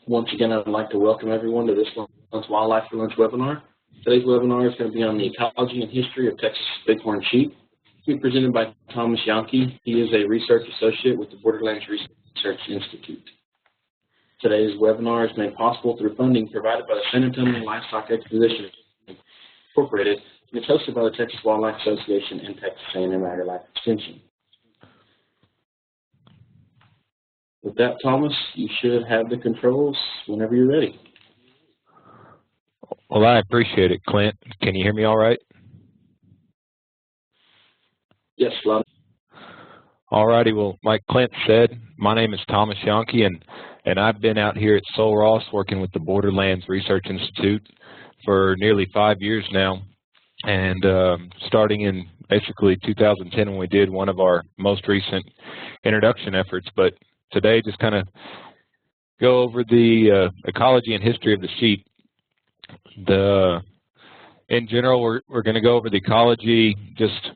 Once again, I'd like to welcome everyone to this month's Wildlife for Lunch webinar. Today's webinar is going to be on the ecology and history of Texas bighorn sheep. It's being presented by Thomas Yankee. He is a research associate with the Borderlands Research Institute. Today's webinar is made possible through funding provided by the San Antonio Livestock Exposition Incorporated, and it's hosted by the Texas Wildlife Association and Texas A&M AgriLife Extension. With that, Thomas, you should have the controls whenever you're ready. Well, I appreciate it, Clint. Can you hear me all right? Yes, loud. All righty. Well, like Clint said, my name is Thomas Yankee, and I've been out here at Sul Ross working with the Borderlands Research Institute for nearly 5 years now. And starting in basically 2010 when we did one of our most recent introduction efforts. But today, just kind of go over the ecology and history of the sheep. In general, we're going to go over the ecology, just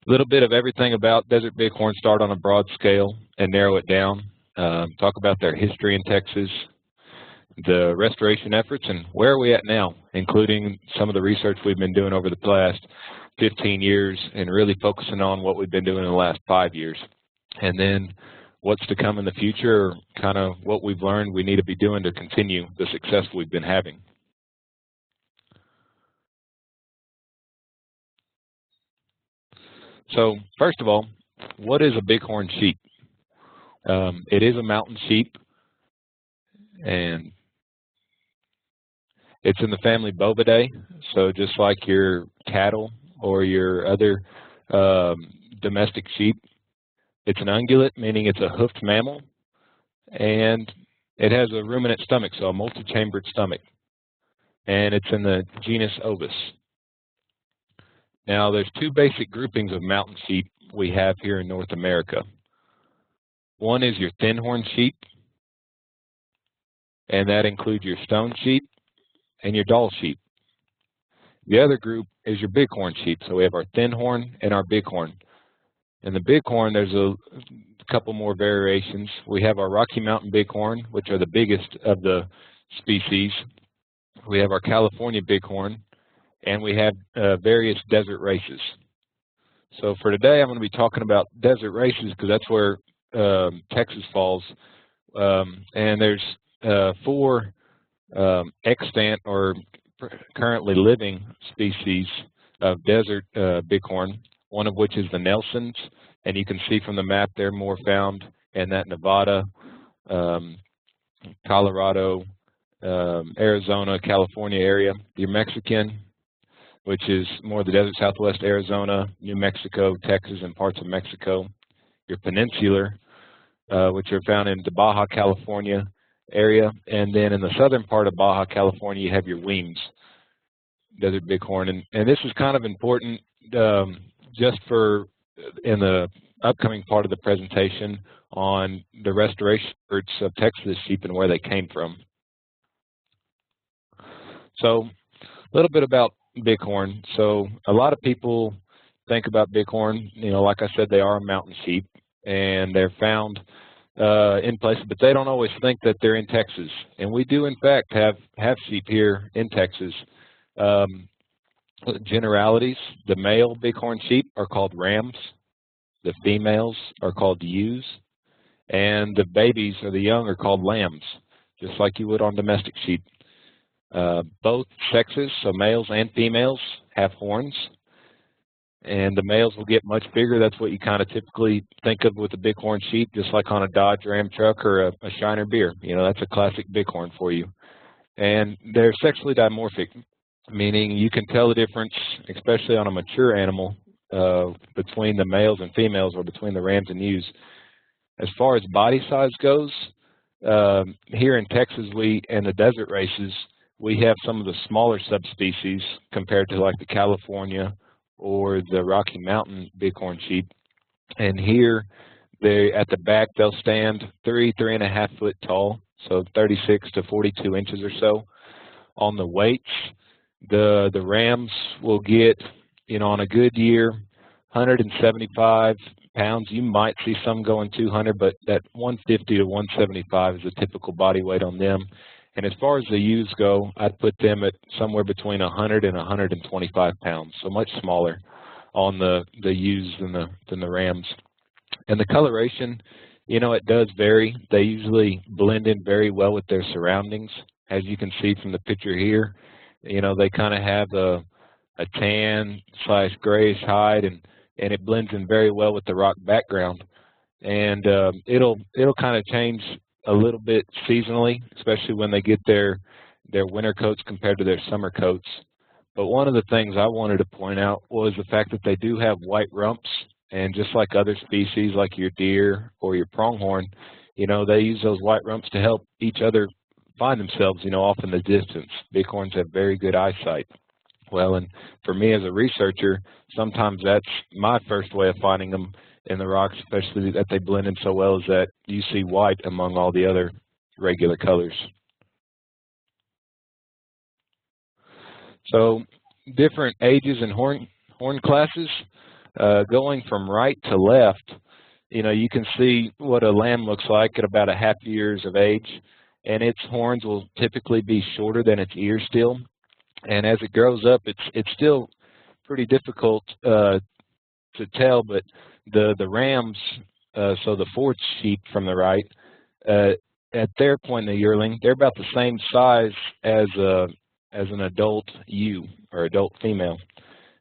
a little bit of everything about desert bighorn, start on a broad scale and narrow it down. Talk about their history in Texas, the restoration efforts, and where are we at now, including some of the research we've been doing over the past 15 years and really focusing on what we've been doing in the last 5 years. And then what's to come in the future, kind of what we've learned we need to be doing to continue the success we've been having. So first of all, what is a bighorn sheep? It is a mountain sheep, and it's in the family Bovidae, so just like your cattle or your other domestic sheep. It's an ungulate, meaning it's a hoofed mammal, and it has a ruminant stomach, so a multi-chambered stomach, and it's in the genus Ovis. Now, there's two basic groupings of mountain sheep we have here in North America. One is your thin-horn sheep, and that includes your stone sheep and your Dall sheep. The other group is your bighorn sheep, so we have our thin-horn and our bighorn. In the bighorn, there's a couple more variations. We have our Rocky Mountain bighorn, which are the biggest of the species. We have our California bighorn, and we have various desert races. So for today, I'm going to be talking about desert races because that's where Texas falls. And there's 4 extant or currently living species of desert bighorn, one of which is the Nelsons, and you can see from the map they're more found in that Nevada, Colorado, Arizona, California area. Your Mexican, which is more the desert southwest Arizona, New Mexico, Texas, and parts of Mexico. Your peninsular, which are found in the Baja California area, and then in the southern part of Baja California, you have your Weems, desert bighorn. And this is kind of important just for in the upcoming part of the presentation on the restoration efforts of Texas sheep and where they came from. So a little bit about bighorn. So a lot of people think about bighorn, like I said, they are a mountain sheep and they're found in places, but they don't always think that they're in Texas. And we do in fact have sheep here in Texas. Generalities, the male bighorn sheep are called rams, the females are called ewes, and the babies or the young are called lambs, just like you would on domestic sheep. Both sexes, so males and females, have horns, and the males will get much bigger. That's what you kind of typically think of with a bighorn sheep, just like on a Dodge Ram truck or a Shiner Beer. That's a classic bighorn for you. And they're sexually dimorphic, meaning you can tell the difference, especially on a mature animal, between the males and females or between the rams and ewes. As far as body size goes, here in Texas, and the desert races, we have some of the smaller subspecies compared to like the California or the Rocky Mountain bighorn sheep. And here, at the back, they'll stand 3.5 foot tall, so 36 to 42 inches or so. On the weights, the rams will get, on a good year, 175 pounds. You might see some going 200, but that 150 to 175 is a typical body weight on them. And as far as the ewes go, I'd put them at somewhere between 100 and 125 pounds, so much smaller on the ewes than the rams. And the coloration, you know, it does vary. They usually blend in very well with their surroundings. As you can see from the picture here, you know, they kind of have a tan / grayish hide, and it blends in very well with the rock background. And it'll kind of change a little bit seasonally, especially when they get their winter coats compared to their summer coats. But one of the things I wanted to point out was the fact that they do have white rumps, and just like other species like your deer or your pronghorn, you know, they use those white rumps to help each other find themselves, you know, off in the distance. Bighorns have very good eyesight. Well, and for me as a researcher, sometimes that's my first way of finding them in the rocks, especially that they blend in so well, is that you see white among all the other regular colors. So different ages and horn classes, going from right to left, you know, you can see what a lamb looks like at about a half years of age, and its horns will typically be shorter than its ears still. And as it grows up, it's still pretty difficult to tell, but the rams, so the fourth sheep from the right, at their point in the yearling, they're about the same size as an adult ewe or adult female.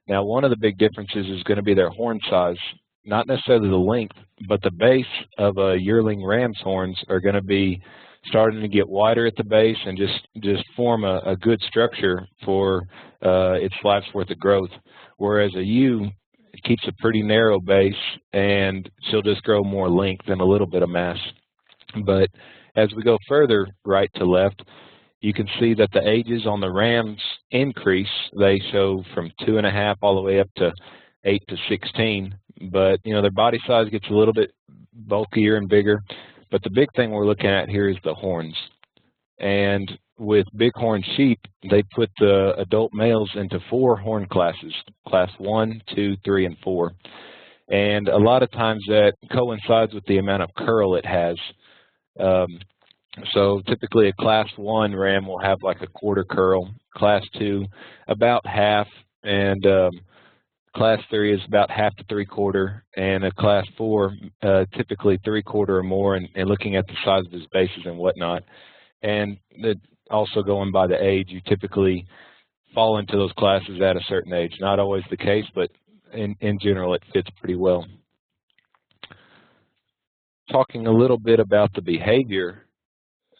Now, one of the big differences is going to be their horn size, not necessarily the length, but the base of a yearling ram's horns are going to be starting to get wider at the base and just form a good structure for its life's worth of growth. Whereas a ewe keeps a pretty narrow base, and she'll just grow more length and a little bit of mass. But as we go further right to left, you can see that the ages on the rams increase. They show from 2.5 all the way up to 8 to 16. But, you know, their body size gets a little bit bulkier and bigger. But the big thing we're looking at here is the horns. And with bighorn sheep, they put the adult males into 4 horn classes, class 1, 2, 3, and 4. And a lot of times that coincides with the amount of curl it has. So typically a class 1 ram will have like a quarter curl, class 2 about half, and class 3 is about half to 3/4, and a class 4 typically 3/4 or more, and looking at the size of his bases and whatnot. And also going by the age, you typically fall into those classes at a certain age. Not always the case, but in general it fits pretty well. Talking a little bit about the behavior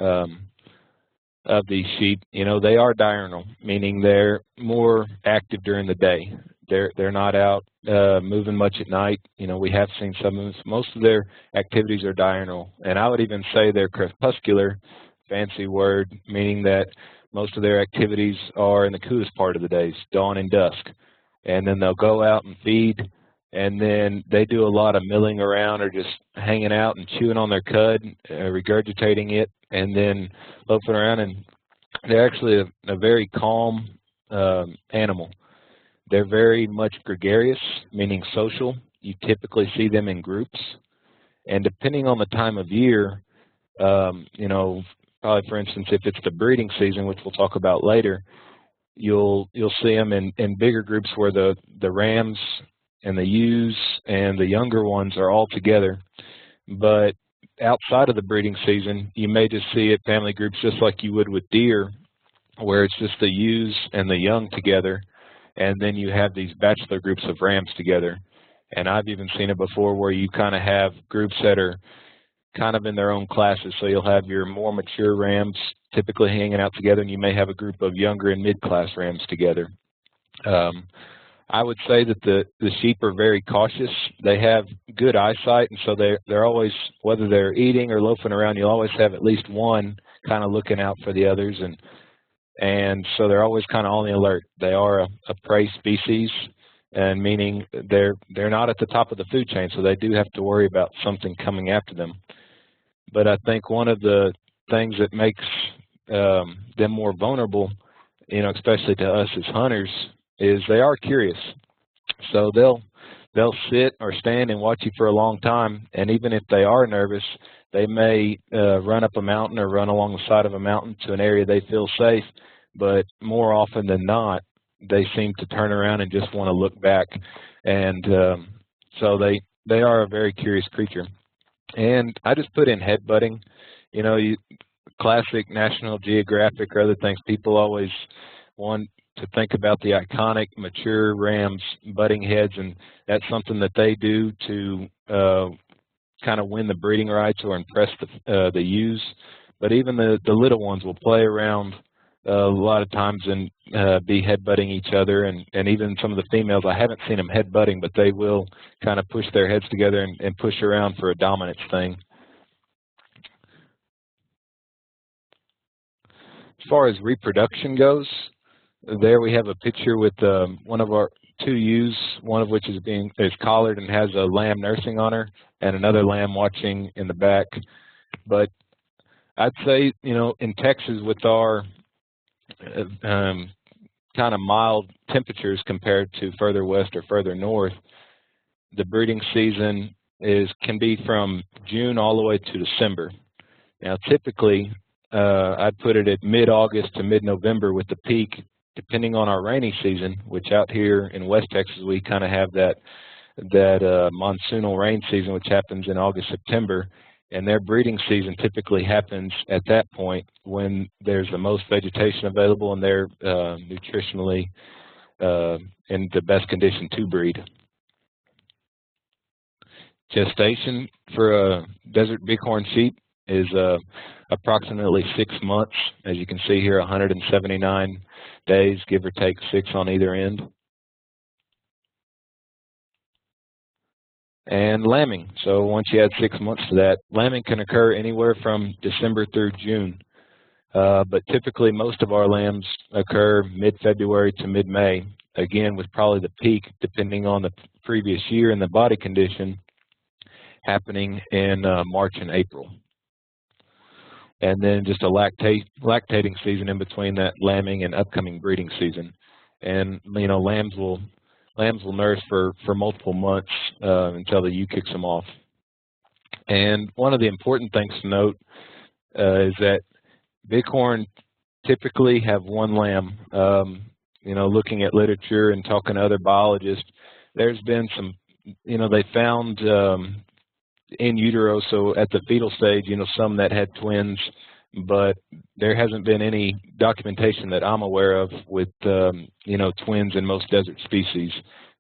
of these sheep, you know, they are diurnal, meaning they're more active during the day. They're not out moving much at night. You know, we have seen some of them. Most of their activities are diurnal, and I would even say they're crepuscular, fancy word, meaning that most of their activities are in the coolest part of the days, dawn and dusk. And then they'll go out and feed, and then they do a lot of milling around or just hanging out and chewing on their cud, regurgitating it, and then loafing around. And they're actually a very calm animal. They're very much gregarious, meaning social. You typically see them in groups. And depending on the time of year, you know, probably for instance, if it's the breeding season, which we'll talk about later, you'll see them in bigger groups where the rams and the ewes and the younger ones are all together. But outside of the breeding season, you may just see it family groups just like you would with deer, where it's just the ewes and the young together, and then you have these bachelor groups of rams together. And I've even seen it before where you kind of have groups that are kind of in their own classes. So you'll have your more mature rams typically hanging out together, and you may have a group of younger and mid-class rams together. I would say that the sheep are very cautious. They have good eyesight, and so they're always, whether they're eating or loafing around, you'll always have at least one kind of looking out for the others, and so they're always kind of on the alert. They are a prey species, and meaning they're not at the top of the food chain, so they do have to worry about something coming after them. But I think one of the things that makes them more vulnerable, you know, especially to us as hunters, is they are curious. So they'll they'll sit or stand and watch you for a long time, and even if they are nervous, they may run up a mountain or run along the side of a mountain to an area they feel safe, but more often than not, they seem to turn around and just want to look back, and so they are a very curious creature. And I just put in headbutting. You know, classic National Geographic or other things, people always want to think about the iconic mature rams butting heads, and that's something that they do to kind of win the breeding rights or impress the ewes. But even the little ones will play around a lot of times and be headbutting each other, and even some of the females, I haven't seen them headbutting, but they will kind of push their heads together and push around for a dominance thing. As far as reproduction goes, there we have a picture with one of our 2 ewes, one of which is collared and has a lamb nursing on her, and another lamb watching in the back. But I'd say, you know, in Texas with our kind of mild temperatures compared to further west or further north, the breeding season can be from June all the way to December. Now, typically, I'd put it at mid-August to mid-November with the peak, depending on our rainy season, which out here in West Texas, we kind of have that monsoonal rain season, which happens in August, September, and their breeding season typically happens at that point when there's the most vegetation available and they're nutritionally in the best condition to breed. Gestation for a desert bighorn sheep is approximately 6 months. As you can see here, 179 days, give or take 6 on either end. And lambing. So once you add 6 months to that, lambing can occur anywhere from December through June. But typically most of our lambs occur mid-February to mid-May, again with probably the peak, depending on the previous year and the body condition, happening in March and April. And then just a lactating season in between that lambing and upcoming breeding season. And, you know, lambs will nurse for multiple months until the ewe kicks them off. And one of the important things to note is that bighorn typically have 1 lamb. You know, looking at literature and talking to other biologists, there's been some, you know, they found in utero, so at the fetal stage, you know, some that had twins, but there hasn't been any documentation that I'm aware of with, you know, twins in most desert species.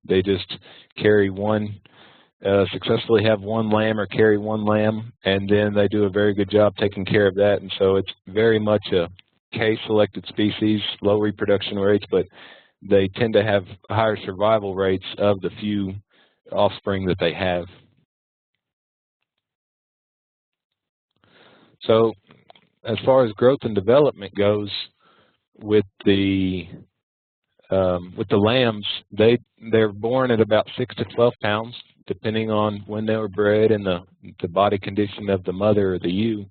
They just carry successfully have 1 lamb or carry 1 lamb, and then they do a very good job taking care of that. And so it's very much a K-selected species, low reproduction rates, but they tend to have higher survival rates of the few offspring that they have. So as far as growth and development goes, with the lambs, they're born at about 6 to 12 pounds, depending on when they were bred and the body condition of the mother or the ewe.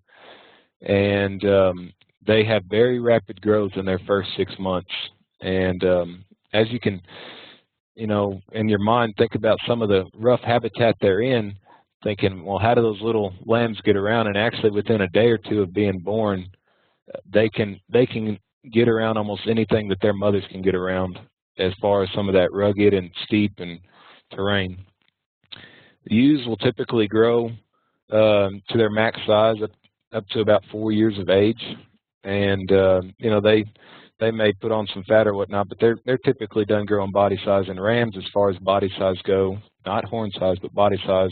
And they have very rapid growth in their first 6 months. And as you can, you know, in your mind, think about some of the rough habitat they're in, thinking, well, how do those little lambs get around? And actually, within a day or 2 of being born, they can get around almost anything that their mothers can get around, as far as some of that rugged and steep and terrain. The ewes will typically grow to their max size up to about 4 years of age, and you know, they may put on some fat or whatnot, but they're typically done growing body size. And rams, as far as body size go, not horn size but body size,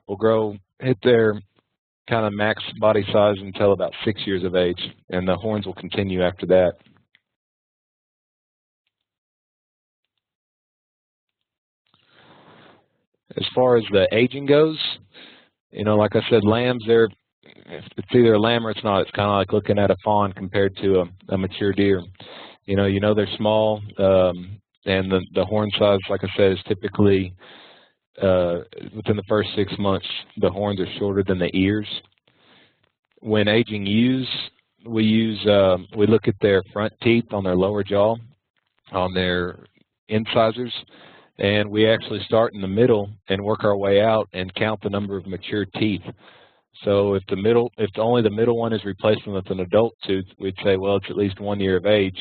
will hit their kind of max body size until about 6 years of age, and the horns will continue after that. As far as the aging goes, you know, like I said, lambs, if it's either a lamb or it's not, it's kind of like looking at a fawn compared to a mature deer. You know they're small, and the horn size, like I said, is typically within the first 6 months, the horns are shorter than the ears. When aging ewes, we look at their front teeth on their lower jaw, on their incisors, And we actually start in the middle and work our way out and count the number of mature teeth. So if only the middle one is replacing with an adult tooth, we'd say, well, it's at least 1 year of age.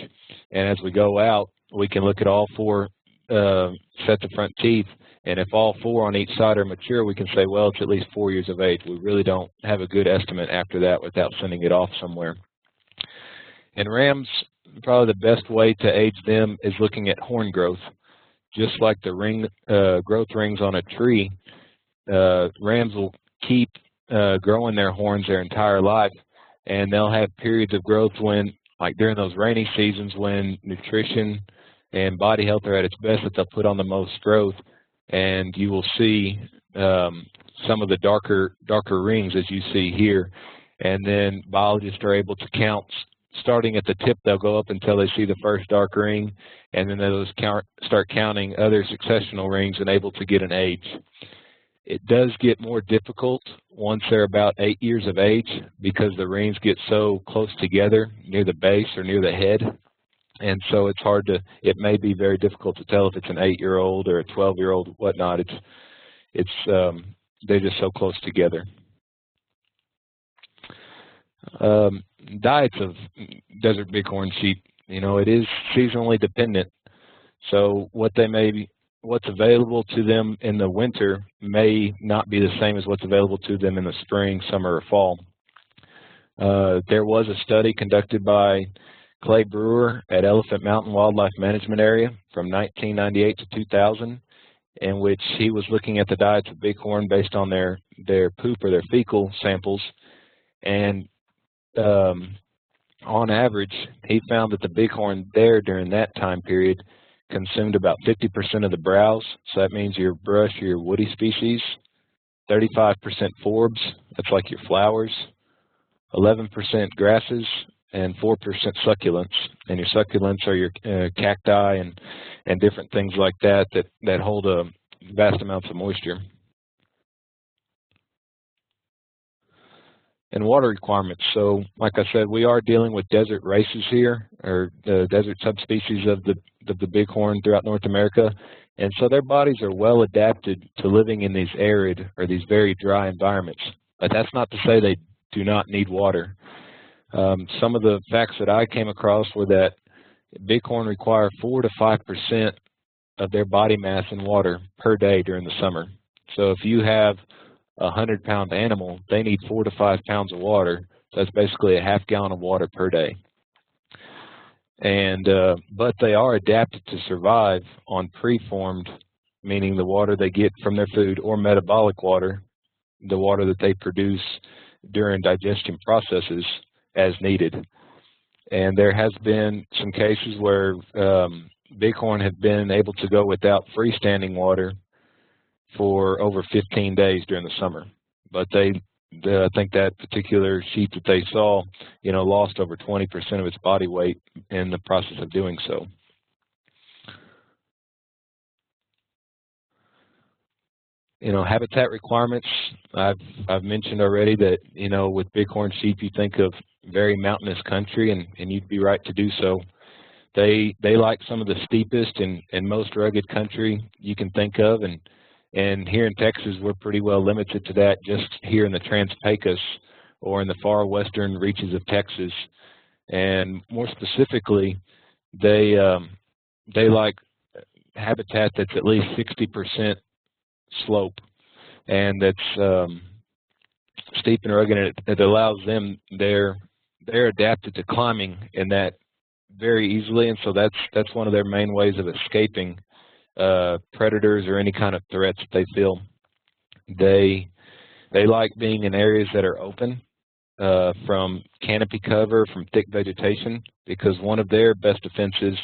And as we go out, we can look at all 4 sets of front teeth, and if all 4 on each side are mature, we can say, well, it's at least 4 years of age. We really don't have a good estimate after that without sending it off somewhere. And rams, probably the best way to age them is looking at horn growth. Just like the growth rings on a tree, rams will keep growing their horns their entire life, and they'll have periods of growth when, like during those rainy seasons when nutrition and body health are at its best, that they'll put on the most growth, and you will see some of the darker rings as you see here. And then biologists are able to count, starting at the tip, they'll go up until they see the first dark ring, and then they'll start counting other successional rings and able to get an age. It does get more difficult once they're about 8 years of age because the rings get so close together near the base or near the head. And so it's hard to, it may be very difficult to tell if it's an 8-year-old or a 12-year-old, whatnot. They're just so close together. Diets of desert bighorn sheep, it is seasonally dependent. So what's available to them in the winter may not be the same as what's available to them in the spring, summer, or fall. There was a study conducted by Clay Brewer at Elephant Mountain Wildlife Management Area from 1998 to 2000, in which he was looking at the diets of bighorn based on their poop or their fecal samples. And on average, he found that the bighorn there during that time period consumed about 50% of the browse, so that means your brush or your woody species, 35% forbs, that's like your flowers, 11% grasses, and 4% succulents. And your succulents are your cacti and different things like that hold vast amounts of moisture. And water requirements. So, like I said, we are dealing with desert races here, or desert subspecies of the bighorn throughout North America, and so their bodies are well adapted to living in these arid or these very dry environments. But that's not to say they do not need water. Some of the facts that I came across were that bighorn require 4 to 5% of their body mass in water per day during the summer. So if you have a 100-pound animal, they need 4 to 5 pounds of water. So that's basically a half gallon of water per day. And but they are adapted to survive on preformed, meaning the water they get from their food, or metabolic water, the water that they produce during digestion processes as needed. And there has been some cases where bighorn have been able to go without freestanding water for over 15 days during the summer. But I think that particular sheep that they saw, lost over 20% of its body weight in the process of doing so. Habitat requirements, I've mentioned already that, with bighorn sheep, you think of very mountainous country, and you'd be right to do so. They like some of the steepest and most rugged country you can think of, and here in Texas, we're pretty well limited to that just here in the Trans-Pecos or in the far western reaches of Texas. And more specifically, they like habitat that's at least 60% slope, and that's steep and rugged, and it allows them, they're adapted to climbing in that very easily, and so that's one of their main ways of escaping predators or any kind of threats that they feel. They like being in areas that are open, from canopy cover, from thick vegetation, because one of their best defenses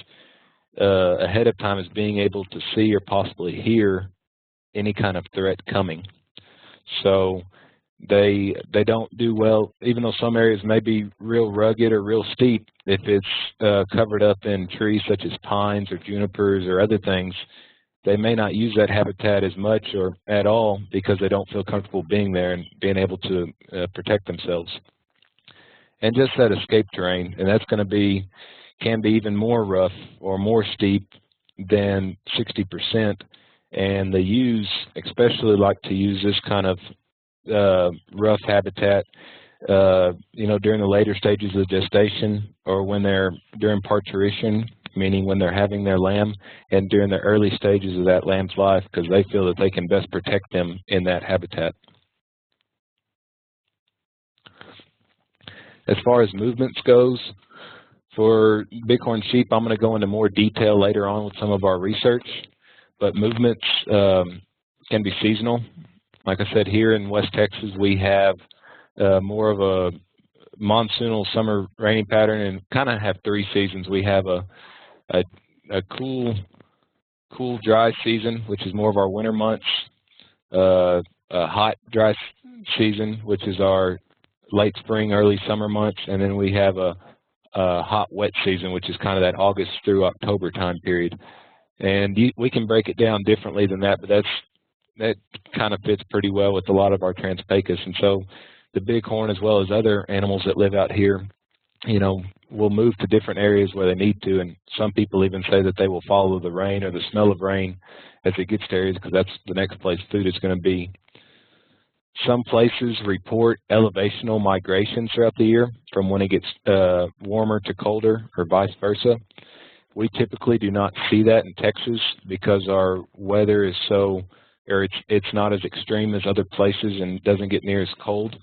ahead of time is being able to see or possibly hear any kind of threat coming. So they don't do well, even though some areas may be real rugged or real steep. If it's covered up in trees such as pines or junipers or other things, they may not use that habitat as much or at all because they don't feel comfortable being there and being able to protect themselves. And just that escape terrain, and that's going to can be even more rough or more steep than 60%. And the ewes especially like to use this kind of rough habitat, during the later stages of gestation, or when they're during parturition, meaning when they're having their lamb, and during the early stages of that lamb's life, because they feel that they can best protect them in that habitat. As far as movements goes, for bighorn sheep, I'm going to go into more detail later on with some of our research, but movements can be seasonal. Like I said, here in West Texas, we have more of a monsoonal summer rainy pattern, and kind of have 3 seasons. We have a cool, dry season, which is more of our winter months, a hot, dry season, which is our late spring, early summer months, and then we have a hot, wet season, which is kind of that August through October time period. And we can break it down differently than that, but that kind of fits pretty well with a lot of our Transpecus. And so the bighorn, as well as other animals that live out here, will move to different areas where they need to. And some people even say that they will follow the rain or the smell of rain as it gets to areas, because that's the next place food is going to be. Some places report elevational migrations throughout the year from when it gets warmer to colder, or vice versa. We typically do not see that in Texas because our weather is it's not as extreme as other places and doesn't get near as cold.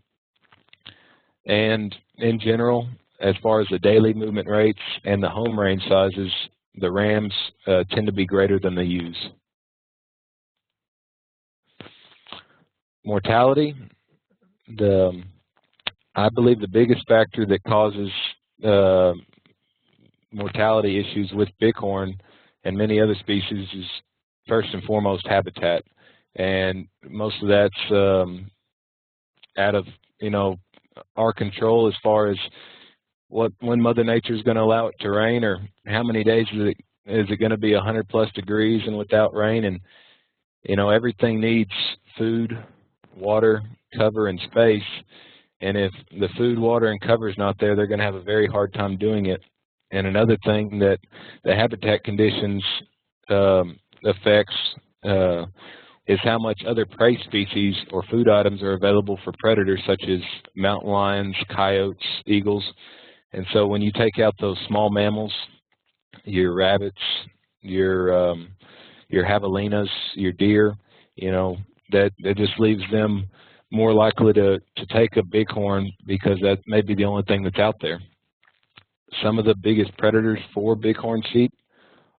And in general, as far as the daily movement rates and the home range sizes, the rams tend to be greater than the ewes. Mortality, I believe the biggest factor that causes mortality issues with bighorn and many other species is first and foremost habitat, and most of that's out of our control, as far as when Mother Nature is going to allow it to rain, or how many days is it going to be 100+ degrees and without rain. And everything needs food, water, cover, and space. And if the food, water, and cover is not there, they're going to have a very hard time doing it. And another thing that the habitat conditions affects is how much other prey species or food items are available for predators, such as mountain lions, coyotes, eagles. And so when you take out those small mammals, your rabbits, your javelinas, your deer, that just leaves them more likely to take a bighorn, because that may be the only thing that's out there. Some of the biggest predators for bighorn sheep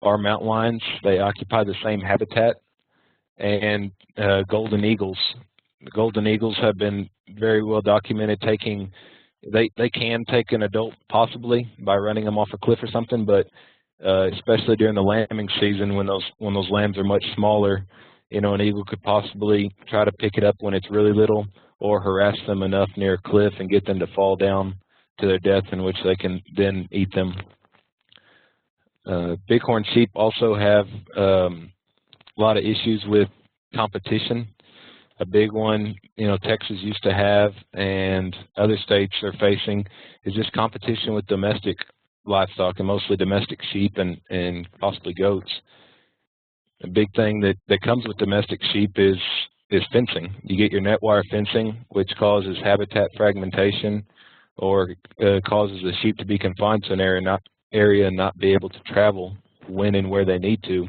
are mountain lions. They occupy the same habitat, and golden eagles. The golden eagles have been very well documented taking. They can take an adult possibly by running them off a cliff or something, but especially during the lambing season, when those lambs are much smaller, an eagle could possibly try to pick it up when it's really little, or harass them enough near a cliff and get them to fall down to their death, in which they can then eat them. Bighorn sheep also have a lot of issues with competition. A big one, Texas used to have, and other states are facing, is just competition with domestic livestock, and mostly domestic sheep and possibly goats. A big thing that comes with domestic sheep is fencing. You get your net wire fencing, which causes habitat fragmentation, or causes the sheep to be confined to an area and not be able to travel when and where they need to.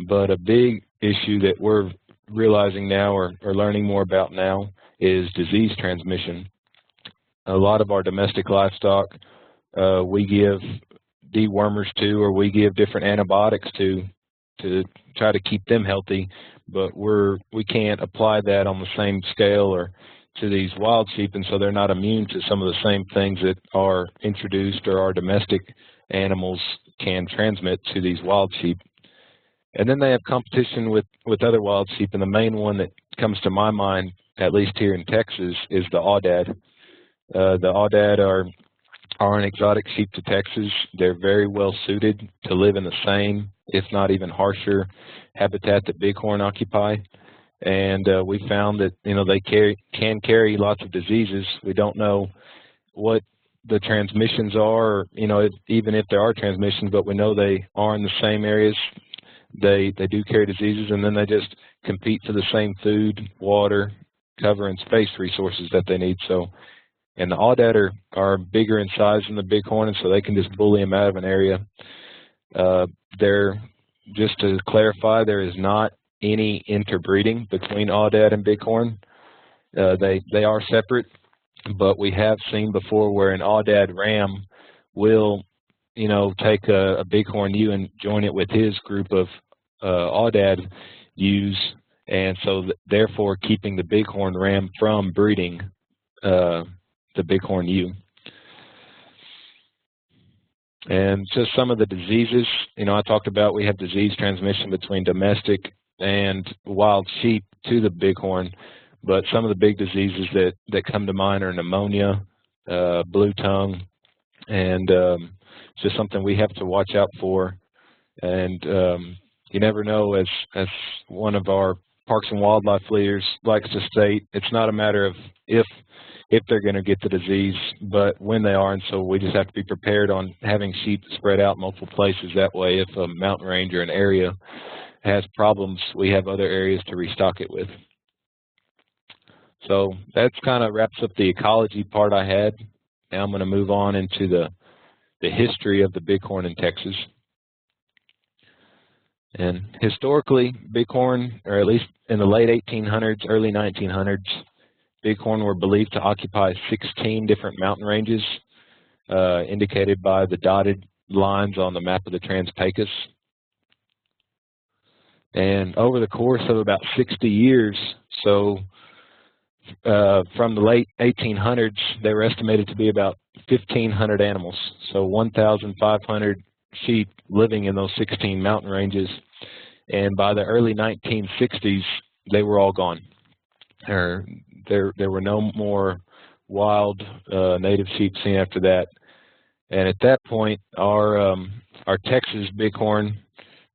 But a big issue that we're realizing now, or learning more about now, is disease transmission. A lot of our domestic livestock, we give dewormers to, or we give different antibiotics to try to keep them healthy, but we can't apply that on the same scale or to these wild sheep, and so they're not immune to some of the same things that are introduced or our domestic animals can transmit to these wild sheep. And then they have competition with other wild sheep, and the main one that comes to my mind, at least here in Texas, is the aoudad. The aoudad are an exotic sheep to Texas. They're very well suited to live in the same, if not even harsher, habitat that bighorn occupy. And we found that they can carry lots of diseases. We don't know what the transmissions are, or, even if there are transmissions, but we know they are in the same areas, they do carry diseases, and then they just compete for the same food, water, cover, and space resources that they need. So, and the aoudad are bigger in size than the bighorn, and so they can just bully them out of an area. Just to clarify, there is not any interbreeding between aoudad and bighorn. They are separate, but we have seen before where an aoudad ram will, take a bighorn ewe and join it with his group of aoudad ewes, and so therefore keeping the bighorn ram from breeding the bighorn ewe. And just some of the diseases, I talked about we have disease transmission between domestic and wild sheep to the bighorn, but some of the big diseases that come to mind are pneumonia, blue tongue, and it's just something we have to watch out for. And you never know, as one of our Parks and Wildlife leaders likes to state, it's not a matter of if they're going to get the disease, but when they are. And so we just have to be prepared on having sheep spread out multiple places. That way, if a mountain range or an area has problems, we have other areas to restock it with. So that's kind of wraps up the ecology part I had. Now I'm going to move on into the history of the bighorn in Texas. And historically, bighorn, or at least in the late 1800s, early 1900s, bighorn were believed to occupy 16 different mountain ranges, indicated by the dotted lines on the map of the Trans-Pecos. And over the course of about 60 years, so from the late 1800s, they were estimated to be about 1,500 animals, so 1,500 sheep living in those 16 mountain ranges. And by the early 1960s, they were all gone. There were no more wild native sheep seen after that. And at that point, our Texas bighorn,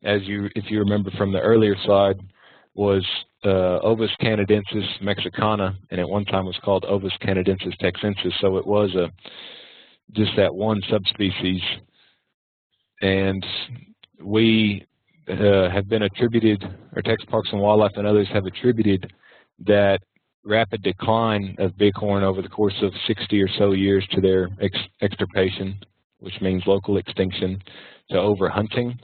if you remember from the earlier slide, was Ovis canadensis mexicana, and at one time was called Ovis canadensis texensis. So it was just that one subspecies. And we have been attributed, or Texas Parks and Wildlife and others have attributed that rapid decline of bighorn over the course of 60 or so years to their extirpation, which means local extinction, to overhunting,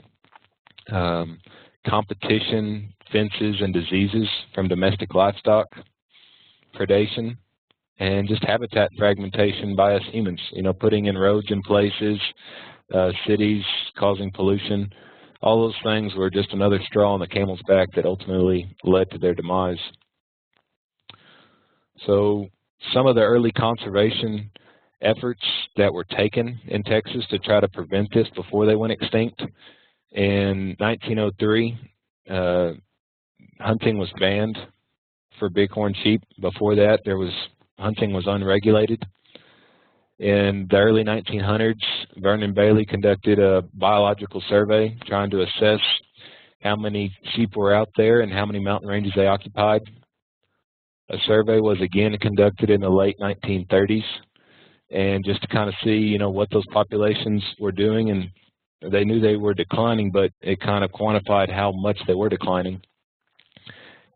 competition, fences, and diseases from domestic livestock, predation, and just habitat fragmentation by us humans, putting in roads in places, cities causing pollution. All those things were just another straw on the camel's back that ultimately led to their demise. So some of the early conservation efforts that were taken in Texas to try to prevent this before they went extinct. In 1903, hunting was banned for bighorn sheep. Before that, hunting was unregulated. In the early 1900s, Vernon Bailey conducted a biological survey trying to assess how many sheep were out there and how many mountain ranges they occupied. A survey was again conducted in the late 1930s, and just to kind of see, what those populations were doing, and they knew they were declining, but it kind of quantified how much they were declining.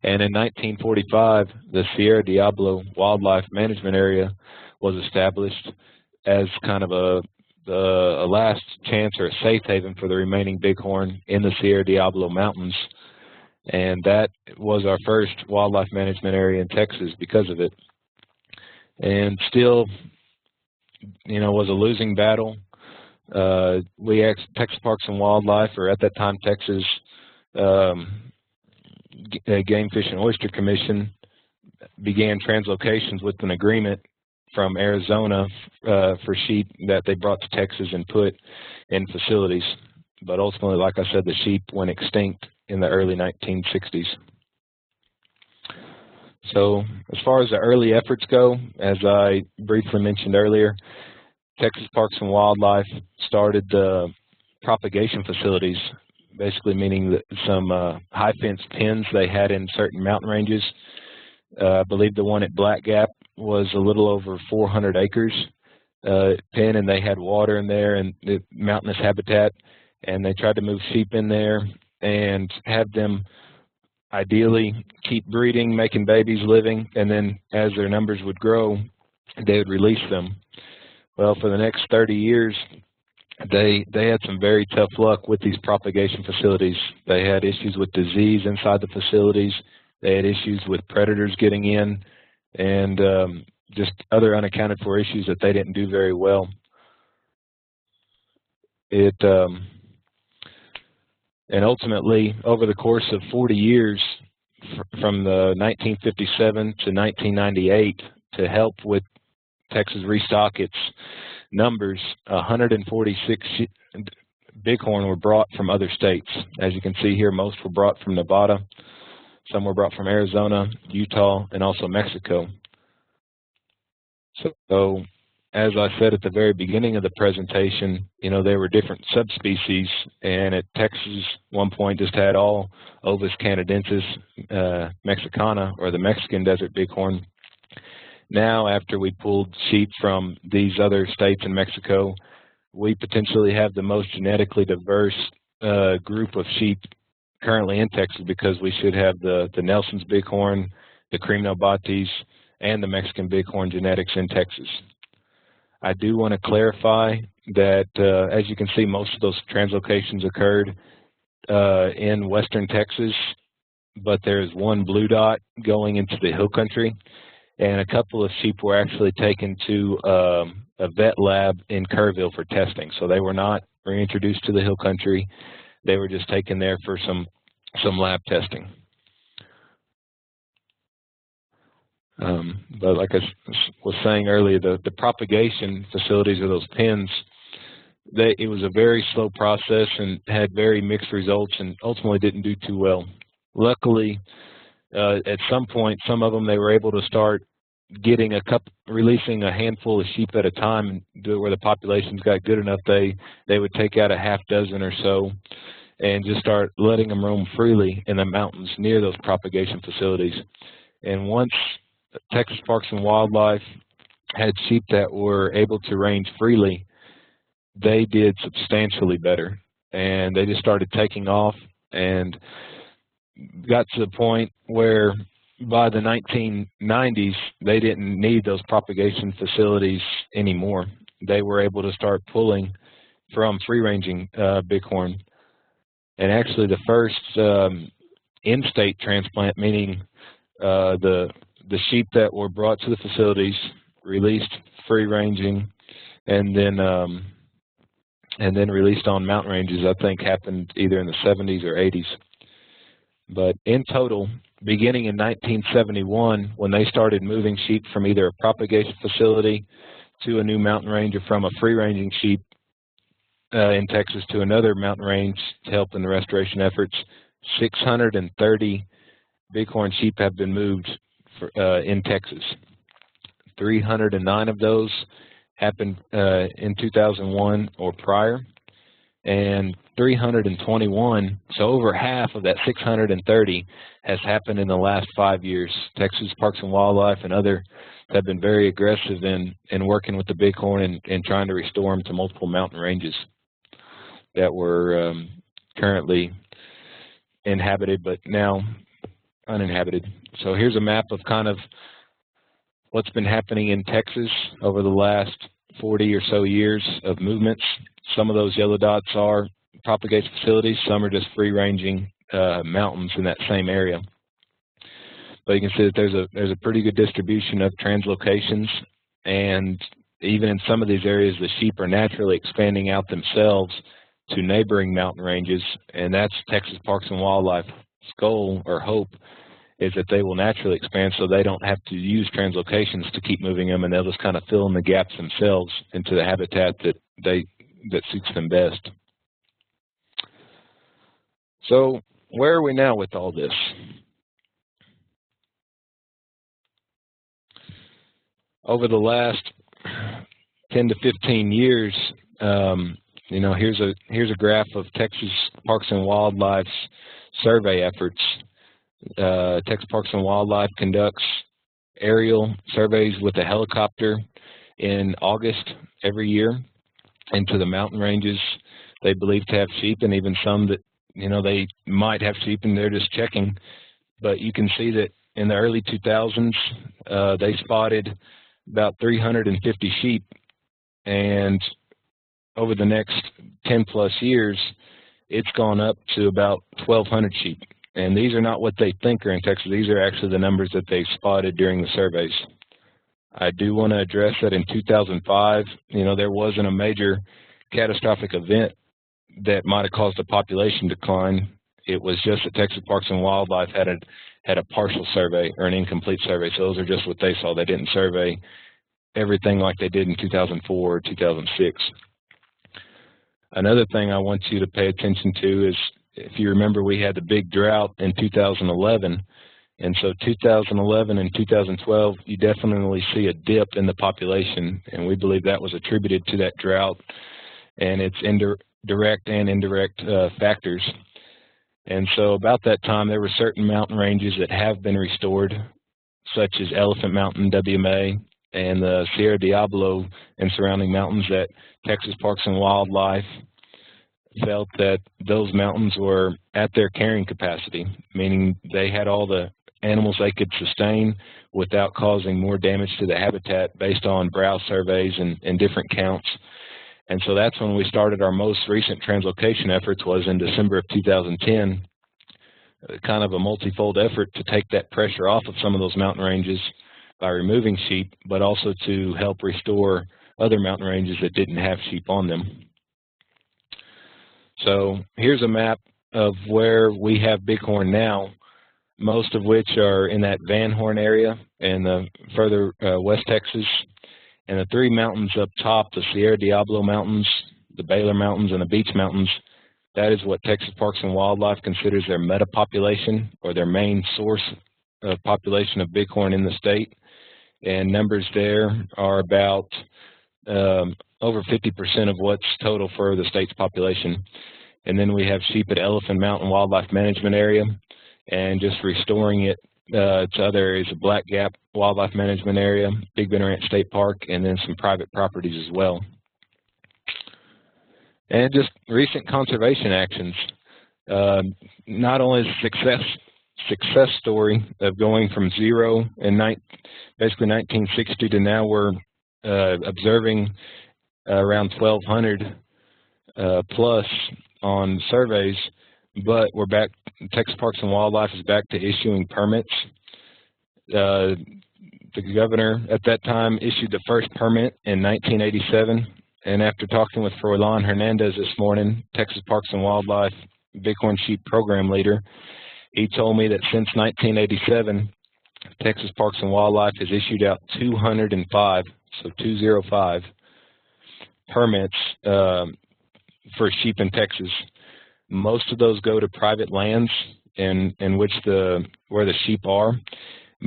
And in 1945, the Sierra Diablo Wildlife Management Area was established as kind of a last chance or a safe haven for the remaining bighorn in the Sierra Diablo Mountains. And that was our first wildlife management area in Texas because of it. And still, was a losing battle. Texas Parks and Wildlife, or at that time Texas Game Fish and Oyster Commission, began translocations with an agreement from Arizona for sheep that they brought to Texas and put in facilities. But ultimately, like I said, the sheep went extinct in the early 1960s. So as far as the early efforts go, as I briefly mentioned earlier, Texas Parks and Wildlife started the propagation facilities, basically meaning that some high fence pens they had in certain mountain ranges. I believe the one at Black Gap was a little over 400 acres pen, and they had water in there and the mountainous habitat, and they tried to move sheep in there, and have them ideally keep breeding, making babies, living, and then as their numbers would grow, they would release them. Well, for the next 30 years, they had some very tough luck with these propagation facilities. They had issues with disease inside the facilities. They had issues with predators getting in, and just other unaccounted for issues that they didn't do very well. And ultimately, over the course of 40 years, from the 1957 to 1998, to help with Texas restock its numbers, 146 bighorn were brought from other states. As you can see here, most were brought from Nevada. Some were brought from Arizona, Utah, and also Mexico. So, as I said at the very beginning of the presentation, there were different subspecies, and at Texas, one point just had all Ovis canadensis mexicana, or the Mexican desert bighorn. Now, after we pulled sheep from these other states in Mexico, we potentially have the most genetically diverse group of sheep currently in Texas, because we should have the Nelson's bighorn, the Cream Nobatis, and the Mexican bighorn genetics in Texas. I do want to clarify that, as you can see, most of those translocations occurred in western Texas, but there's one blue dot going into the hill country, and a couple of sheep were actually taken to a vet lab in Kerrville for testing. So they were not reintroduced to the hill country. They were just taken there for some lab testing. But like I was saying earlier, the propagation facilities, or those pens, it was a very slow process and had very mixed results, and ultimately didn't do too well. Luckily, at some point, some of them, they were able to start getting releasing a handful of sheep at a time, and where the populations got good enough, they would take out a half dozen or so and just start letting them roam freely in the mountains near those propagation facilities. And once Texas Parks and Wildlife had sheep that were able to range freely, they did substantially better, and they just started taking off, and got to the point where by the 1990s, they didn't need those propagation facilities anymore. They were able to start pulling from free-ranging bighorn. And actually, the first in-state transplant, meaning the sheep that were brought to the facilities, released free-ranging, and then released on mountain ranges, I think happened either in the 70s or 80s. But in total, beginning in 1971, when they started moving sheep from either a propagation facility to a new mountain range, or from a free-ranging sheep in Texas to another mountain range to help in the restoration efforts, 630 bighorn sheep have been moved in Texas. 309 of those happened in 2001 or prior, and 321, so over half of that 630 has happened in the last 5 years. Texas Parks and Wildlife and others have been very aggressive in working with the bighorn and trying to restore them to multiple mountain ranges that were currently inhabited, but now uninhabited. So here's a map of kind of what's been happening in Texas over the last 40 or so years of movements. Some of those yellow dots are propagation facilities. Some are just free-ranging mountains in that same area. But you can see that there's a pretty good distribution of translocations, and even in some of these areas, the sheep are naturally expanding out themselves to neighboring mountain ranges, and that's Texas Parks and Wildlife's goal or hope, is that they will naturally expand so they don't have to use translocations to keep moving them, and they'll just kind of fill in the gaps themselves into the habitat that suits them best. So where are we now with all this? Over the last 10 to 15 years, here's a graph of Texas Parks and Wildlife's survey efforts. Texas Parks and Wildlife conducts aerial surveys with a helicopter in August every year into the mountain ranges they believe to have sheep, and even some that you know, they might have sheep and they're just checking. But you can see that in the early 2000s, they spotted about 350 sheep, and over the next 10 plus years, it's gone up to about 1,200 sheep. And these are not what they think are in Texas. These are actually the numbers that they spotted during the surveys. I do want to address that in 2005, you know, there wasn't a major catastrophic event that might have caused a population decline. It was just that Texas Parks and Wildlife had a partial survey or an incomplete survey. So those are just what they saw. They didn't survey everything like they did in 2004 or 2006. Another thing I want you to pay attention to is, if you remember, we had the big drought in 2011. And so 2011 and 2012, you definitely see a dip in the population. And we believe that was attributed to that drought and its direct and indirect factors. And so about that time, there were certain mountain ranges that have been restored, such as Elephant Mountain, WMA, and the Sierra Diablo and surrounding mountains, that Texas Parks and Wildlife felt that those mountains were at their carrying capacity, meaning they had all the animals they could sustain without causing more damage to the habitat based on browse surveys and different counts. And so that's when we started our most recent translocation efforts, was in December of 2010, kind of a multifold effort to take that pressure off of some of those mountain ranges by removing sheep, but also to help restore other mountain ranges that didn't have sheep on them. So here's a map of where we have bighorn now, most of which are in that Van Horn area and the further West Texas. And the three mountains up top, the Sierra Diablo Mountains, the Baylor Mountains, and the Beach Mountains, that is what Texas Parks and Wildlife considers their metapopulation, or their main source of population of bighorn in the state. And numbers there are about over 50% of what's total for the state's population. And then we have sheep at Elephant Mountain Wildlife Management Area, and just restoring it to other areas of Black Gap Wildlife Management Area, Big Bend Ranch State Park, and then some private properties as well. And just recent conservation actions. Not only is a success story of going from zero in basically 1960 to now we're observing around 1,200 plus on surveys, but we're back. Texas Parks and Wildlife is back to issuing permits. The governor at that time issued the first permit in 1987, and after talking with Froilan Hernandez this morning, Texas Parks and Wildlife Bighorn Sheep Program Leader, he told me that since 1987, Texas Parks and Wildlife has issued out 205, so 205, permits for sheep in Texas. Most of those go to private lands in which where the sheep are,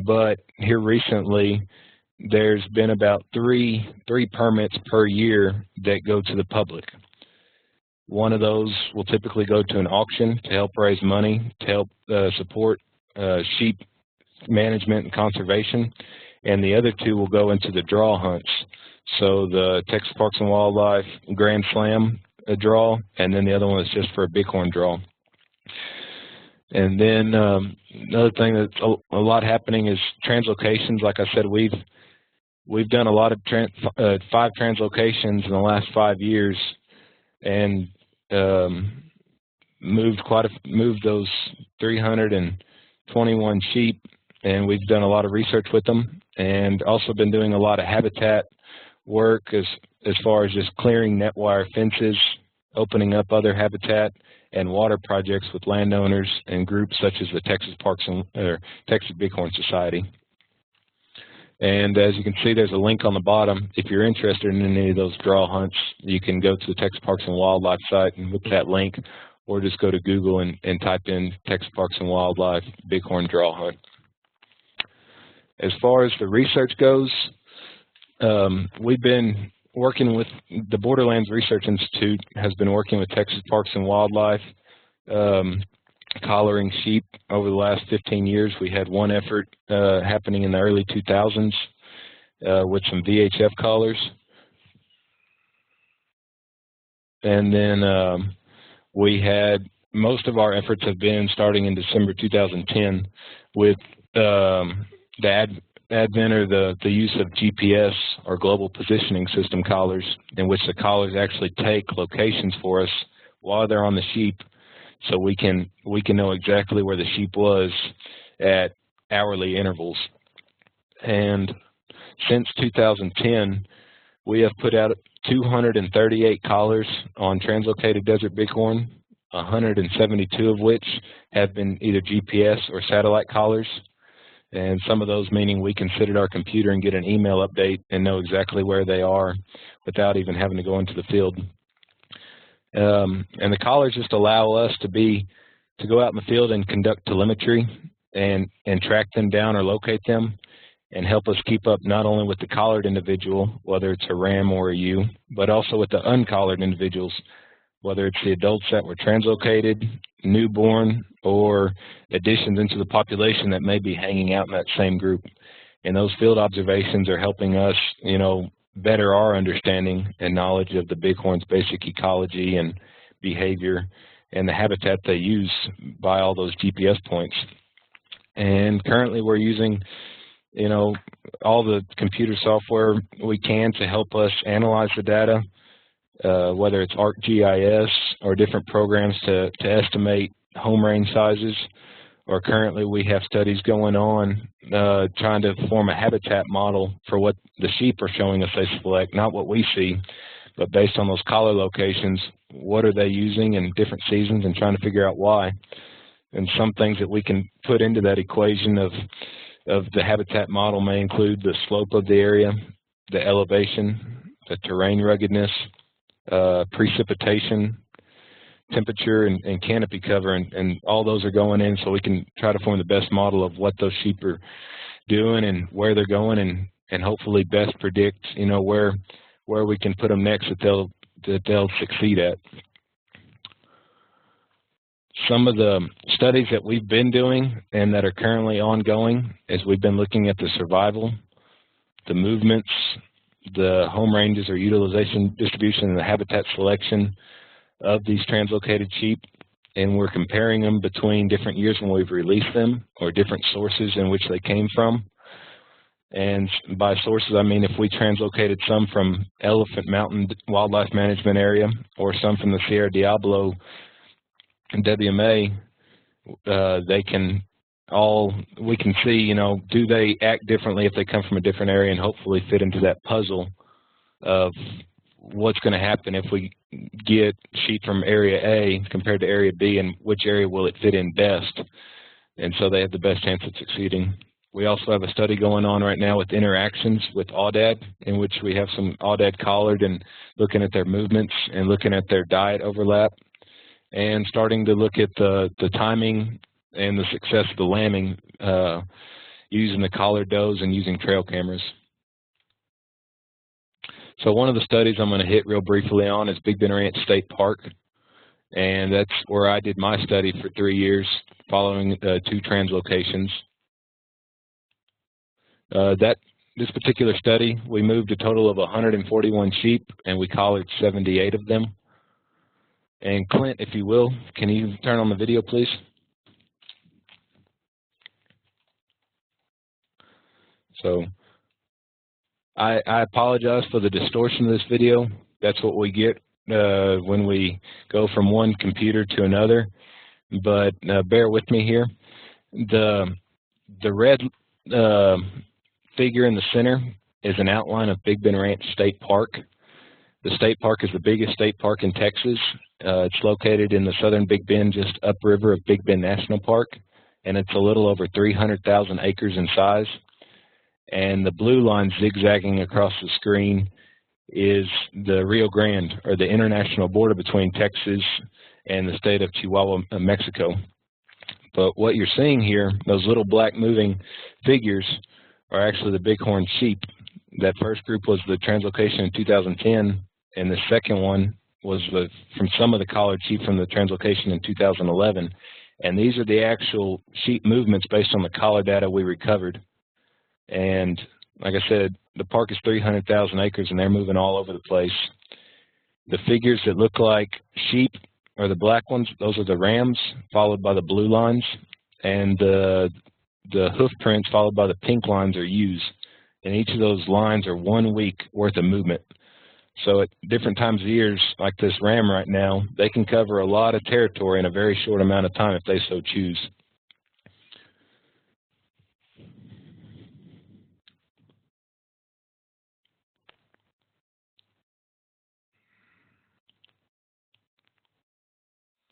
but here recently there's been about three permits per year that go to the public. One of those will typically go to an auction to help raise money to help support sheep management and conservation, and the other two will go into the draw hunts. So the Texas Parks and Wildlife Grand Slam draw, and then the other one is just for a bighorn draw. And then another thing that's a lot happening is translocations. Like I said, we've done a lot of 5 translocations in the last 5 years, and moved those 321 sheep, and we've done a lot of research with them, and also been doing a lot of habitat work as far as just clearing net wire fences, opening up other habitat and water projects with landowners and groups such as the Texas Texas Bighorn Society. And as you can see, there's a link on the bottom. If you're interested in any of those draw hunts, you can go to the Texas Parks and Wildlife site and look at that link, or just go to Google and type in Texas Parks and Wildlife Bighorn Draw Hunt. As far as the research goes, we've been working with the Borderlands Research Institute, has been working with Texas Parks and Wildlife, collaring sheep over the last 15 years. We had one effort happening in the early 2000s with some VHF collars. And then we had most of our efforts have been starting in December 2010 with the advent or the use of GPS or Global Positioning System collars, in which the collars actually take locations for us while they're on the sheep, so we can know exactly where the sheep was at hourly intervals. And since 2010, we have put out 238 collars on translocated desert bighorn, 172 of which have been either GPS or satellite collars, and some of those meaning we can sit at our computer and get an email update and know exactly where they are without even having to go into the field. And the collars just allow us to go out in the field and conduct telemetry and track them down or locate them, and help us keep up not only with the collared individual, whether it's a ram or a ewe, but also with the uncollared individuals, whether it's the adults that were translocated, newborn, or additions into the population that may be hanging out in that same group. And those field observations are helping us, better our understanding and knowledge of the bighorn's basic ecology and behavior and the habitat they use by all those GPS points. And currently we're using all the computer software we can to help us analyze the data, whether it's ArcGIS or different programs to estimate home range sizes, or currently we have studies going on trying to form a habitat model for what the sheep are showing us they select, not what we see, but based on those collar locations, what are they using in different seasons, and trying to figure out why. And some things that we can put into that equation of the habitat model may include the slope of the area, the elevation, the terrain ruggedness, precipitation, temperature, and canopy cover, and all those are going in, so we can try to form the best model of what those sheep are doing and where they're going, and hopefully best predict where we can put them next that they'll succeed at. Some of the studies that we've been doing and that are currently ongoing is we've been looking at the survival, the movements, the home ranges or utilization distribution, and the habitat selection of these translocated sheep, and we're comparing them between different years when we've released them or different sources in which they came from. And by sources, I mean if we translocated some from Elephant Mountain Wildlife Management Area or some from the Sierra Diablo and WMA, we can see, do they act differently if they come from a different area, and hopefully fit into that puzzle of what's going to happen if we get sheep from area A compared to area B, and which area will it fit in best, and so they have the best chance of succeeding. We also have a study going on right now with interactions with aoudad, in which we have some aoudad collared and looking at their movements and looking at their diet overlap, and starting to look at the timing and the success of the lambing using the collared does and using trail cameras. So one of the studies I'm going to hit real briefly on is Big Bend Ranch State Park, and that's where I did my study for 3 years following 2 translocations. This particular study, we moved a total of 141 sheep, and we collared 78 of them. And Clint, if you will, can you turn on the video, please? So I apologize for the distortion of this video. That's what we get when we go from one computer to another, but bear with me here. The red figure in the center is an outline of Big Bend Ranch State Park. The state park is the biggest state park in Texas. It's located in the southern Big Bend, just upriver of Big Bend National Park, and it's a little over 300,000 acres in size. And the blue line zigzagging across the screen is the Rio Grande, or the international border between Texas and the state of Chihuahua, Mexico. But what you're seeing here, those little black moving figures, are actually the bighorn sheep. That first group was the translocation in 2010, and the second one was from some of the collared sheep from the translocation in 2011. And these are the actual sheep movements based on the collar data we recovered. And like I said, the park is 300,000 acres, and they're moving all over the place. The figures that look like sheep or the black ones, those are the rams, followed by the blue lines, and the hoof prints followed by the pink lines are ewes. And each of those lines are 1 week worth of movement. So at different times of years, like this ram right now, they can cover a lot of territory in a very short amount of time if they so choose.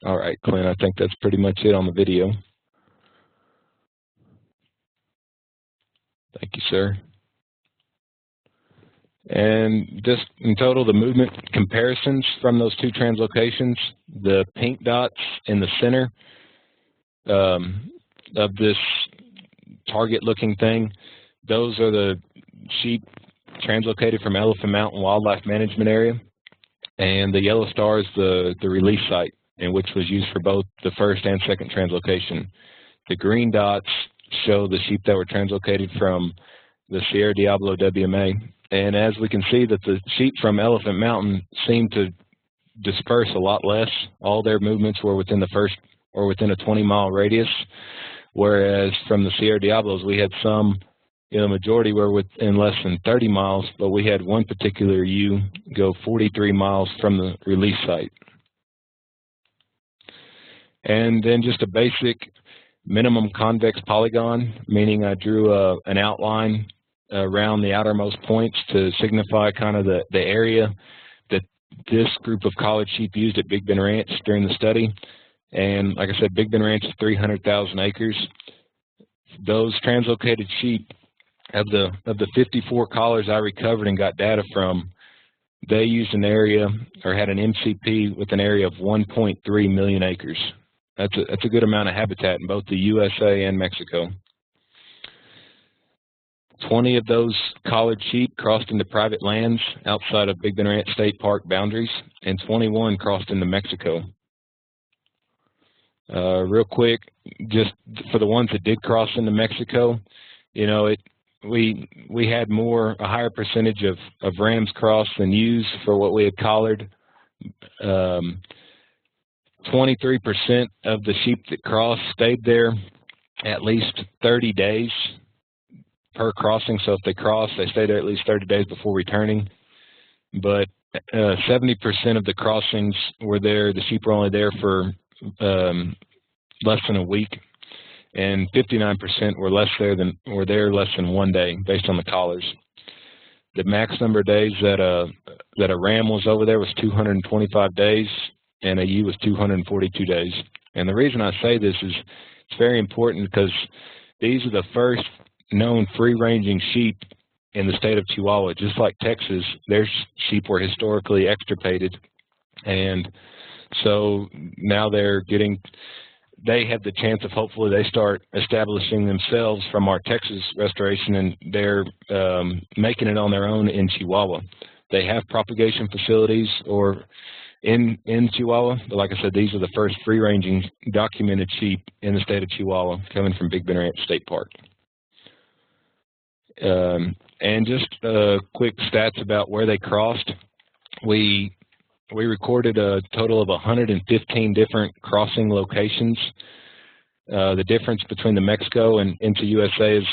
All right, Clint, I think that's pretty much it on the video. Thank you, sir. And just in total, the movement comparisons from those two translocations, the pink dots in the center of this target-looking thing, those are the sheep translocated from Elephant Mountain Wildlife Management Area, and the yellow star is the release site, and which was used for both the first and second translocation. The green dots show the sheep that were translocated from the Sierra Diablo WMA, and as we can see that the sheep from Elephant Mountain seem to disperse a lot less. All their movements were within the first or within a 20-mile radius, whereas from the Sierra Diablos we had some, the majority were within less than 30 miles, but we had one particular ewe go 43 miles from the release site. And then just a basic minimum convex polygon, meaning I drew an outline around the outermost points to signify kind of the area that this group of collared sheep used at Big Bend Ranch during the study. And like I said, Big Bend Ranch is 300,000 acres. Those translocated sheep, of the 54 collars I recovered and got data from, they used an area or had an MCP with an area of 1.3 million acres. That's a good amount of habitat in both the USA and Mexico. 20 of those collared sheep crossed into private lands outside of Big Bend Ranch State Park boundaries, and 21 crossed into Mexico. Real quick, just for the ones that did cross into Mexico, we had a higher percentage of rams crossed than ewes for what we had collared. 23% of the sheep that crossed stayed there at least 30 days per crossing. So if they crossed, they stayed there at least 30 days before returning. But 70% of the crossings were there. The sheep were only there for less than a week, and 59% were there less than 1 day, based on the collars. The max number of days that a ram was over there was 225 days, and a ewe was 242 days. And the reason I say this is it's very important because these are the first known free-ranging sheep in the state of Chihuahua. Just like Texas, their sheep were historically extirpated, and so now they have the chance of hopefully they start establishing themselves from our Texas restoration, and they're making it on their own in Chihuahua. They have propagation facilities or in Chihuahua, but like I said, these are the first free-ranging documented sheep in the state of Chihuahua coming from Big Bend Ranch State Park. And just quick stats about where they crossed. We recorded a total of 115 different crossing locations. The difference between the Mexico and into USA is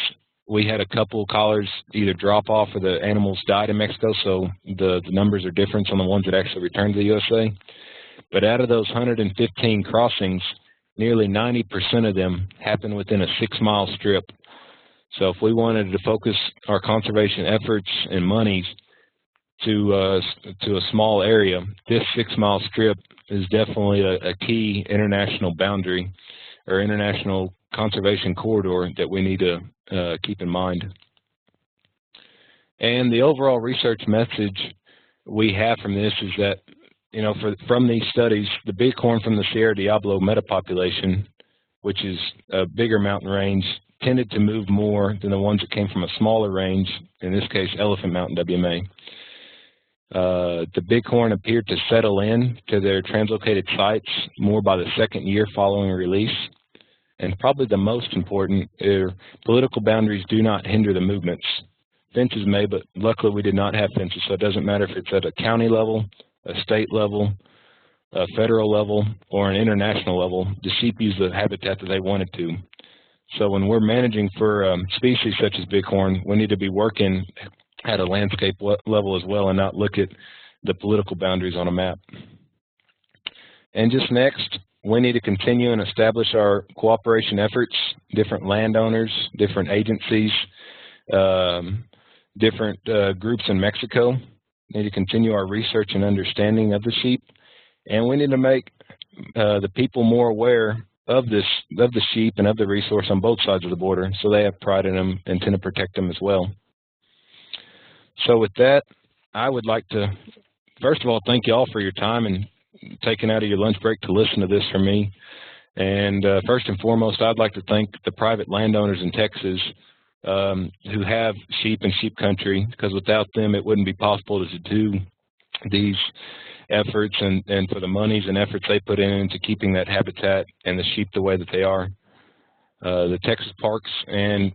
we had a couple collars either drop off or the animals died in Mexico, so the numbers are different on the ones that actually returned to the USA. But out of those 115 crossings, nearly 90% of them happened within a 6-mile strip. So if we wanted to focus our conservation efforts and monies to a small area, this 6-mile strip is definitely a key international boundary or international conservation corridor that we need to keep in mind. And the overall research message we have from this is that, from these studies, the bighorn from the Sierra Diablo metapopulation, which is a bigger mountain range, tended to move more than the ones that came from a smaller range, in this case, Elephant Mountain WMA. The bighorn appeared to settle in to their translocated sites more by the second year following release. And probably the most important, political boundaries do not hinder the movements. Fences may, but luckily we did not have fences, so it doesn't matter if it's at a county level, a state level, a federal level or an international level, the sheep use the habitat that they wanted to. So when we're managing for species such as bighorn, we need to be working at a landscape level as well and not look at the political boundaries on a map. And just next, we need to continue and establish our cooperation efforts, different landowners, different agencies, different groups in Mexico. We need to continue our research and understanding of the sheep. And we need to make the people more aware of the sheep and of the resource on both sides of the border, so they have pride in them and tend to protect them as well. So with that, I would like to, first of all, thank you all for your time and taking out of your lunch break to listen to this from me. And first and foremost, I'd like to thank the private landowners in Texas who have sheep in sheep country, because without them, it wouldn't be possible to do these efforts and for the monies and efforts they put into keeping that habitat and the sheep the way that they are. The Texas Parks and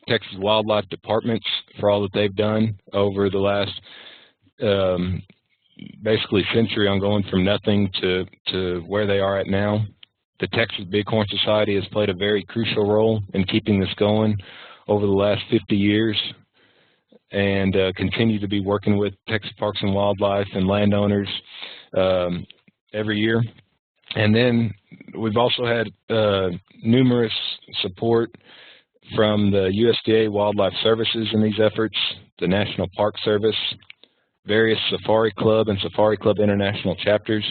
Texas Wildlife Departments for all that they've done over the last basically century on going from nothing to where they are at now. The Texas Bighorn Society has played a very crucial role in keeping this going over the last 50 years. And continue to be working with Texas Parks and Wildlife and landowners every year. And then we've also had numerous support from the USDA Wildlife Services in these efforts, the National Park Service, various Safari Club and Safari Club International chapters,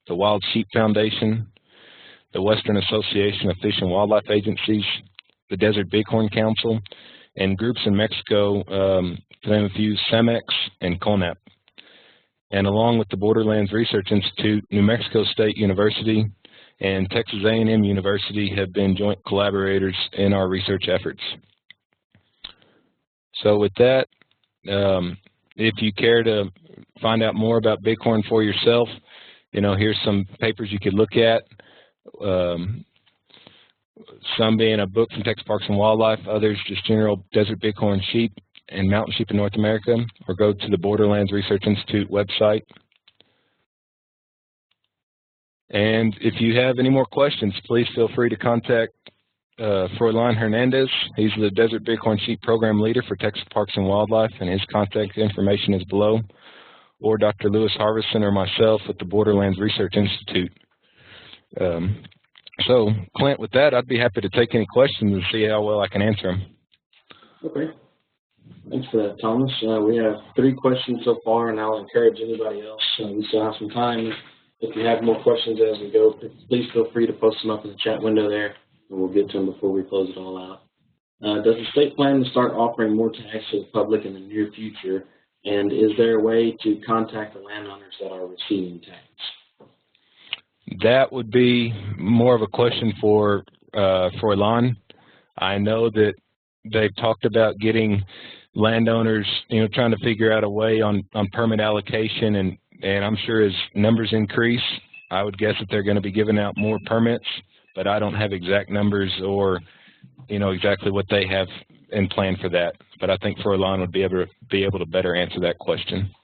the Wild Sheep Foundation, the Western Association of Fish and Wildlife Agencies, the Desert Bighorn Council, and groups in Mexico, to name a few, CEMEX and CONAP. And along with the Borderlands Research Institute, New Mexico State University and Texas A&M University have been joint collaborators in our research efforts. So with that, if you care to find out more about bighorn for yourself, here's some papers you could look at. Some being a book from Texas Parks and Wildlife, others just general desert bighorn sheep and mountain sheep in North America, or go to the Borderlands Research Institute website. And if you have any more questions, please feel free to contact Froilan Hernandez. He's the Desert Bighorn Sheep Program Leader for Texas Parks and Wildlife, and his contact information is below, or Dr. Lewis Harvison or myself with the Borderlands Research Institute. So, Clint, with that, I'd be happy to take any questions and see how well I can answer them. Okay. Thanks for that, Thomas. We have 3 questions so far, and I'll encourage anybody else. We still have some time. If you have more questions as we go, please feel free to post them up in the chat window there, and we'll get to them before we close it all out. Does the state plan to start offering more tags to the public in the near future, and is there a way to contact the landowners that are receiving tags? That would be more of a question for Froilan. I know that they've talked about getting landowners, trying to figure out a way on permit allocation, and I'm sure as numbers increase, I would guess that they're going to be giving out more permits, but I don't have exact numbers or, exactly what they have in plan for that. But I think Froilan would be able to better answer that question.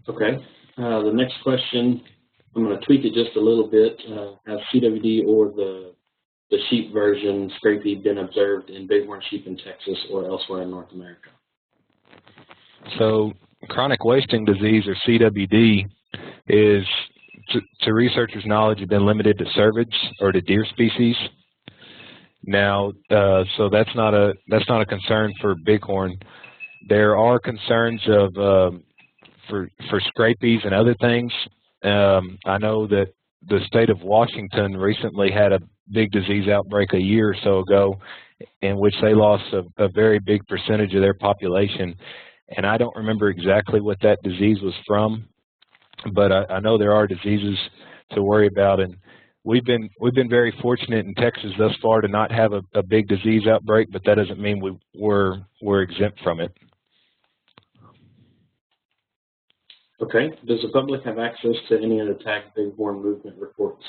Okay. The next question, I'm going to tweak it just a little bit. Has CWD or the sheep version, scrapie, been observed in bighorn sheep in Texas or elsewhere in North America? So chronic wasting disease, or CWD, is, to researchers' knowledge, has been limited to cervids or to deer species. Now, so that's not a concern for bighorn. There are concerns of for scrapies and other things. I know that the state of Washington recently had a big disease outbreak a year or so ago, in which they lost a very big percentage of their population. And I don't remember exactly what that disease was from, but I know there are diseases to worry about. And we've been very fortunate in Texas thus far to not have a big disease outbreak, but that doesn't mean we're exempt from it. Okay. Does the public have access to any of the tagged bighorn movement reports?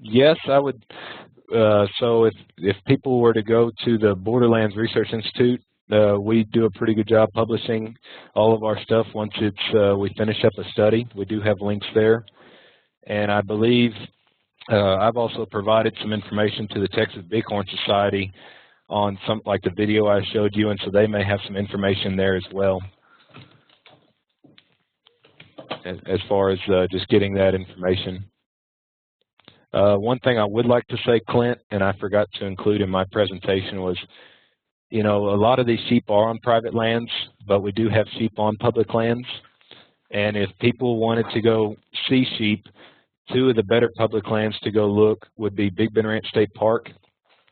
Yes, I would. So if people were to go to the Borderlands Research Institute, we do a pretty good job publishing all of our stuff once we finish up a study. We do have links there. And I believe I've also provided some information to the Texas Bighorn Society on some, like the video I showed you, and so they may have some information there as well, as far as just getting that information. One thing I would like to say, Clint, and I forgot to include in my presentation was, you know, a lot of these sheep are on private lands, but we do have sheep on public lands. And if people wanted to go see sheep, two of the better public lands to go look would be Big Bend Ranch State Park,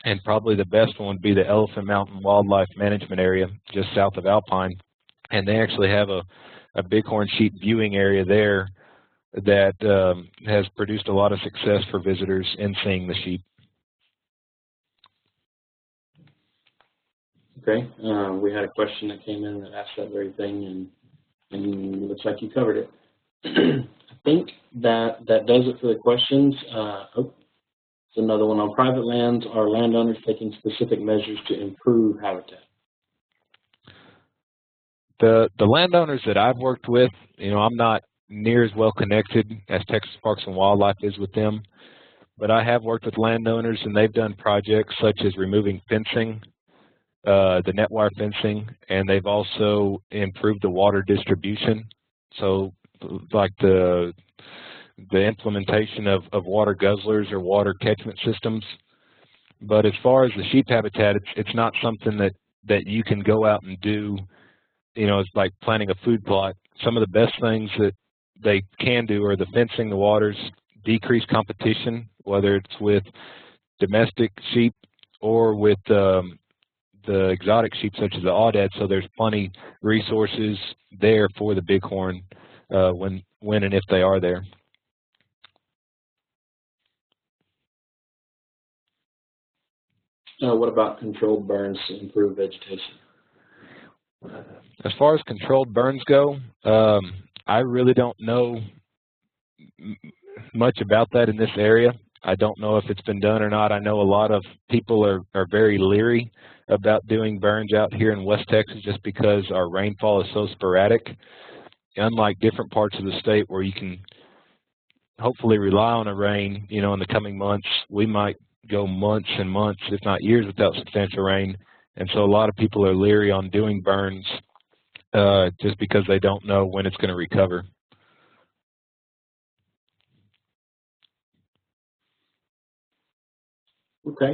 and probably the best one would be the Elephant Mountain Wildlife Management Area just south of Alpine. And they actually have a bighorn sheep viewing area there that has produced a lot of success for visitors in seeing the sheep. Okay, we had a question that came in that asked that very thing, and it looks like you covered it. I think that does it for the questions. Oh, there's another one on private lands. Are landowners taking specific measures to improve habitat? The landowners that I've worked with, you know, I'm not near as well connected as Texas Parks and Wildlife is with them, but I have worked with landowners, and they've done projects such as removing fencing, the net wire fencing, and they've also improved the water distribution. So like the implementation of water guzzlers or water catchment systems. But as far as the sheep habitat, it's not something that you can go out and do. You know, it's like planting a food plot. Some of the best things that they can do are the fencing, the waters, decrease competition, whether it's with domestic sheep or with the exotic sheep such as the aoudad. So there's plenty resources there for the bighorn when and if they are there. What about controlled burns to improve vegetation? As far as controlled burns go, I really don't know much about that in this area. I don't know if it's been done or not. I know a lot of people are very leery about doing burns out here in West Texas just because our rainfall is so sporadic. Unlike different parts of the state where you can hopefully rely on a rain, you know, in the coming months, we might go months and months, if not years, without substantial rain. And so a lot of people are leery on doing burns just because they don't know when it's going to recover. Okay.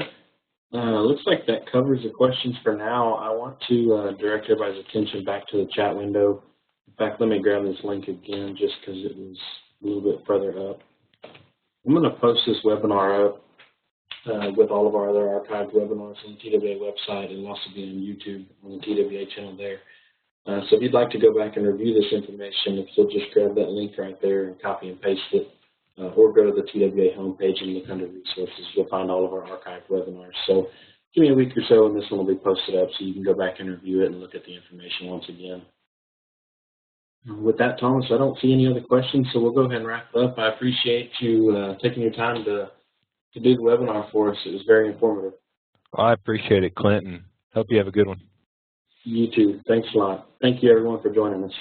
Looks like that covers the questions for now. I want to direct everybody's attention back to the chat window. In fact, let me grab this link again just because it was a little bit further up. I'm going to post this webinar up with all of our other archived webinars on the TWA website, and also be on YouTube on the TWA channel there. So if you'd like to go back and review this information, if you'll just grab that link right there and copy and paste it, or go to the TWA homepage and look under resources, you'll find all of our archived webinars. So give me a week or so and this one will be posted up so you can go back and review it and look at the information once again. With that, Thomas, I don't see any other questions, so we'll go ahead and wrap it up. I appreciate you taking your time to do the webinar for us. It was very informative. I appreciate it, Clinton. Hope you have a good one. You too. Thanks a lot. Thank you, everyone, for joining us.